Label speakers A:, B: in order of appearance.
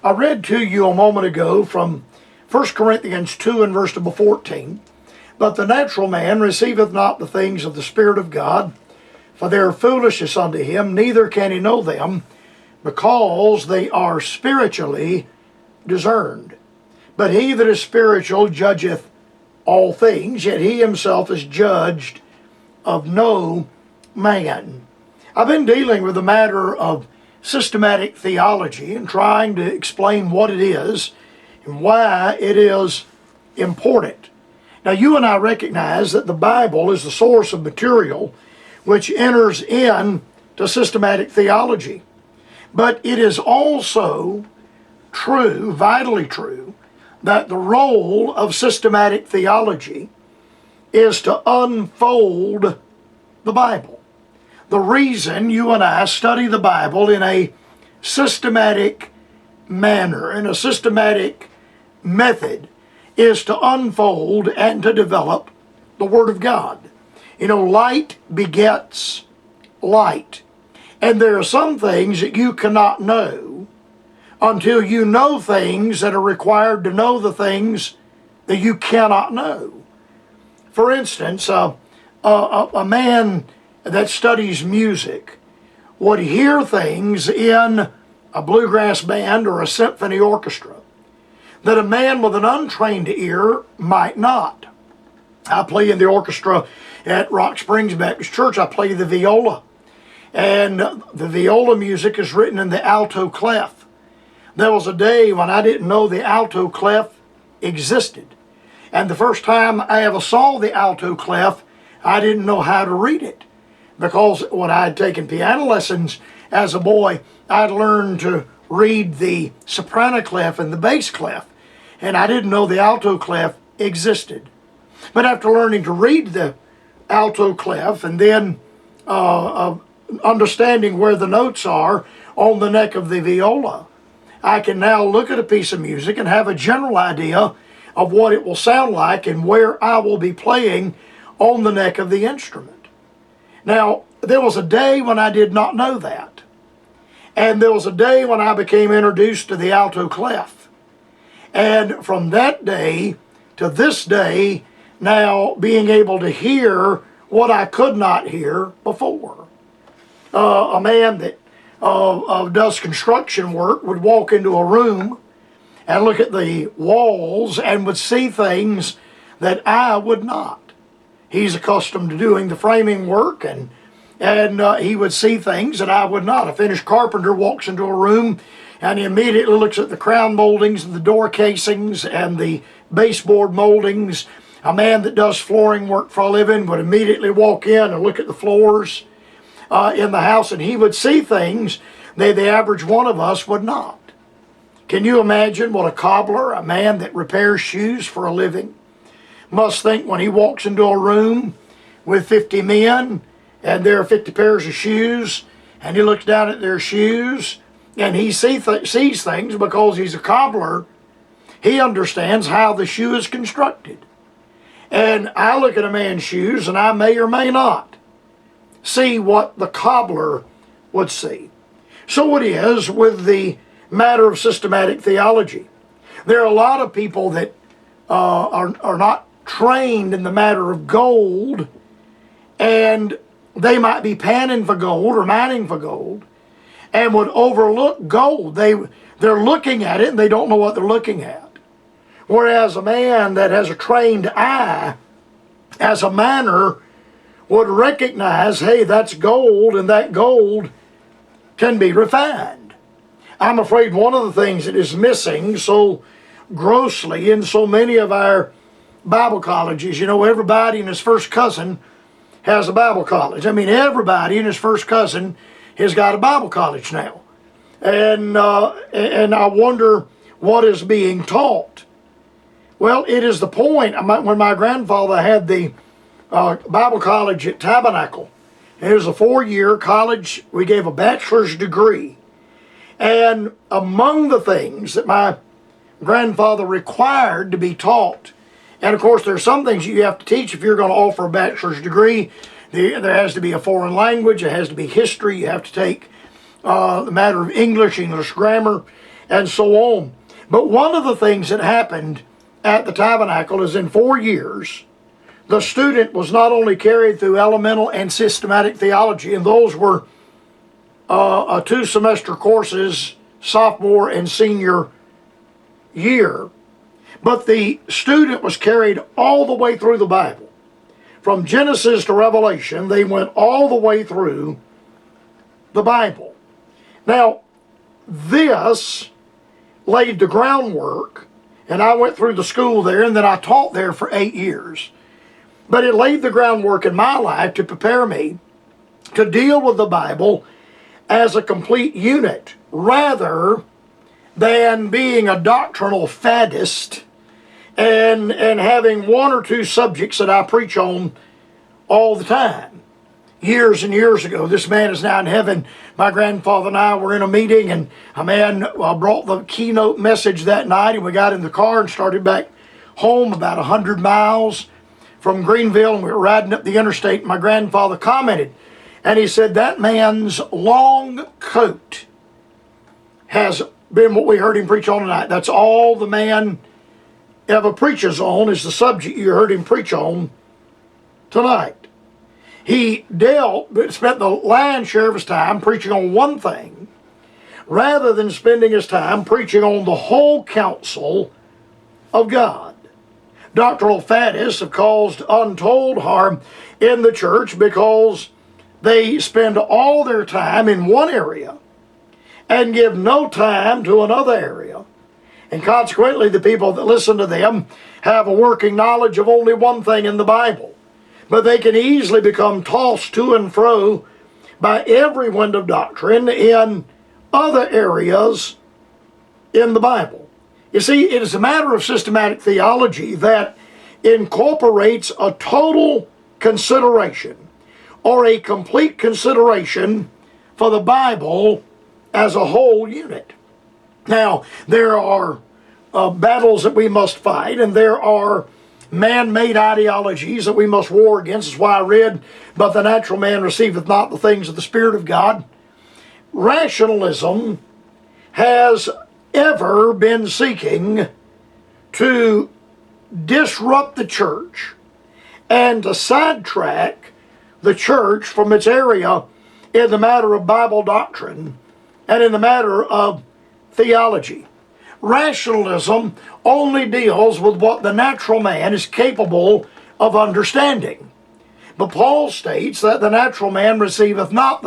A: I read to you a moment ago from 1 Corinthians 2 and verse number 14. But the natural man receiveth not the things of the Spirit of God, for they are foolishness unto him, neither can he know them, because they are spiritually discerned. But he that is spiritual judgeth all things, yet he himself is judged of no man. I've been dealing with the matter of systematic theology and trying to explain what it is and why it is important. Now, you and I recognize that the Bible is the source of material which enters into systematic theology. But it is also true, vitally true, that the role of systematic theology is to unfold the Bible. The reason you and I study the Bible in a systematic manner, in a systematic method, is to unfold and to develop the Word of God. You know, light begets light. And there are some things that you cannot know until you know things that are required to know the things that you cannot know. For instance, a man that studies music would hear things in a bluegrass band or a symphony orchestra that a man with an untrained ear might not. I play in the orchestra at Rock Springs Baptist Church. I play the viola. And the viola music is written in the alto clef. There was a day when I didn't know the alto clef existed. And the first time I ever saw the alto clef, I didn't know how to read it. Because when I had taken piano lessons as a boy, I'd learned to read the soprano clef and the bass clef. And I didn't know the alto clef existed. But after learning to read the alto clef and then understanding where the notes are on the neck of the viola, I can now look at a piece of music and have a general idea of what it will sound like and where I will be playing on the neck of the instrument. Now, there was a day when I did not know that. And there was a day when I became introduced to the alto clef. And from that day to this day, now being able to hear what I could not hear before. A man that does construction work would walk into a room and look at the walls and would see things that I would not. He's accustomed to doing the framing work, and he would see things that I would not. A finished carpenter walks into a room and he immediately looks at the crown moldings and the door casings and the baseboard moldings. A man that does flooring work for a living would immediately walk in and look at the floors in the house, and he would see things that the average one of us would not. Can you imagine what a cobbler, a man that repairs shoes for a living, must think when he walks into a room with 50 men and there are 50 pairs of shoes, and he looks down at their shoes and he sees things because he's a cobbler. He understands how the shoe is constructed. And I look at a man's shoes and I may or may not see what the cobbler would see. So it is with the matter of systematic theology. There are a lot of people that are not trained in the matter of gold, and they might be panning for gold or mining for gold and would overlook gold. They're looking at it and they don't know what they're looking at. Whereas a man that has a trained eye as a miner would recognize, hey, that's gold, and that gold can be refined. I'm afraid one of the things that is missing so grossly in so many of our Bible colleges, you know, everybody and his first cousin has a Bible college. I mean, everybody and his first cousin has got a Bible college now. And I wonder what is being taught. Well, it is the point. When my grandfather had the Bible college at Tabernacle, and it was a 4-year college, we gave a bachelor's degree. And among the things that my grandfather required to be taught, and of course there are some things you have to teach if you're going to offer a bachelor's degree. There has to be a foreign language, it has to be history, you have to take the matter of English grammar, and so on. But one of the things that happened at the tabernacle is in 4 years, the student was not only carried through elemental and systematic theology, and those were 2-semester courses, sophomore and senior year, but the student was carried all the way through the Bible. From Genesis to Revelation, they went all the way through the Bible. Now, this laid the groundwork, and I went through the school there, and then I taught there for 8 years. But it laid the groundwork in my life to prepare me to deal with the Bible as a complete unit, rather than being a doctrinal faddist and having 1 or 2 subjects that I preach on all the time. Years and years ago, this man is now in heaven. My grandfather and I were in a meeting, and a man brought the keynote message that night, and we got in the car and started back home about 100 miles from Greenville, and we were riding up the interstate, and my grandfather commented, and he said, "That man's long coat has been what we heard him preach on tonight. That's all the man ever preaches on, is the subject you heard him preach on tonight." He spent the lion's share of his time preaching on one thing, rather than spending his time preaching on the whole counsel of God. Doctrinal faddists have caused untold harm in the church because they spend all their time in one area and give no time to another area. And consequently, the people that listen to them have a working knowledge of only one thing in the Bible. But they can easily become tossed to and fro by every wind of doctrine in other areas in the Bible. You see, it is a matter of systematic theology that incorporates a total consideration or a complete consideration for the Bible as a whole unit. Now, there are battles that we must fight, and there are man-made ideologies that we must war against. That's why I read, "But the natural man receiveth not the things of the Spirit of God." Rationalism has ever been seeking to disrupt the church and to sidetrack the church from its area in the matter of Bible doctrine and in the matter of theology. Rationalism only deals with what the natural man is capable of understanding. But Paul states that the natural man receiveth not the